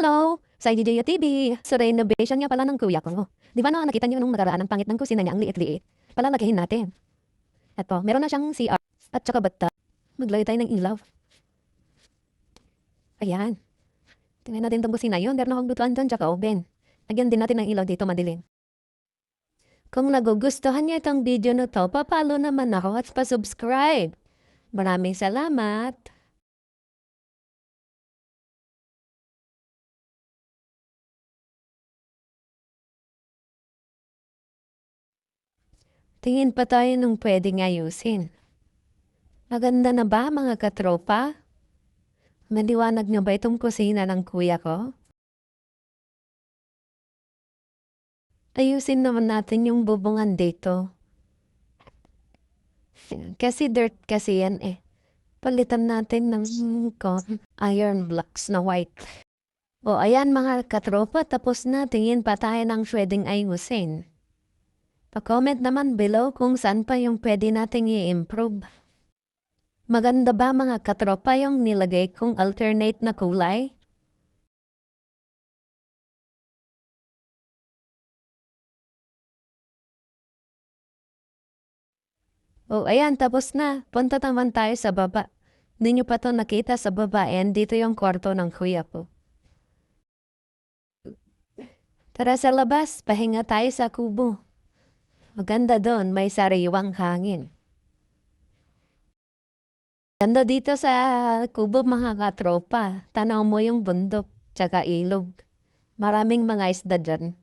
Hello! Sa IDJ TV. Sa renovation nga pala ng kuya ko. Di ba nakita niyo nung nakaraan ang pangit ng kusina niya, ang liit-liit? Palalagahin natin. Eto, meron na siyang CR at saka bata. Maglagay tayo ng ilaw. Ayan. Tingnan natin itong kusina yun. Meron akong lutuan dyan tsaka oven. Lagyan din natin ng ilaw dito madilim. Kung nagugustuhan niyo itong video na to, papalo naman ako at pa-subscribe. Maraming salamat! Tingin pa tayo nung pwedeng ayusin. Maganda na ba mga katropa? Maliwanag niyo ba itong kusina ng kuya ko? Ayusin naman natin yung bubungan dito. Kasi dirt kasi yan eh. Palitan natin ng iron blocks na white. O ayan mga katropa, tapos na. Tingin pa tayo ng pwedeng ayusin. Pa-comment naman below kung saan pa yung pwede nating i-improve. Maganda ba mga katropa yung nilagay kong alternate na kulay? O ayan, tapos na. Punta naman tayo sa baba. Hindi nyo pa to nakita sa baba and dito yung kwarto ng kuya ko. Tara sa labas, pahinga tayo sa kubo. Maganda doon, may sariwang hangin. Ganda dito sa kubo mga katropa. Tanaw mo yung bundok, tsaka ilog. Maraming mga isda dyan.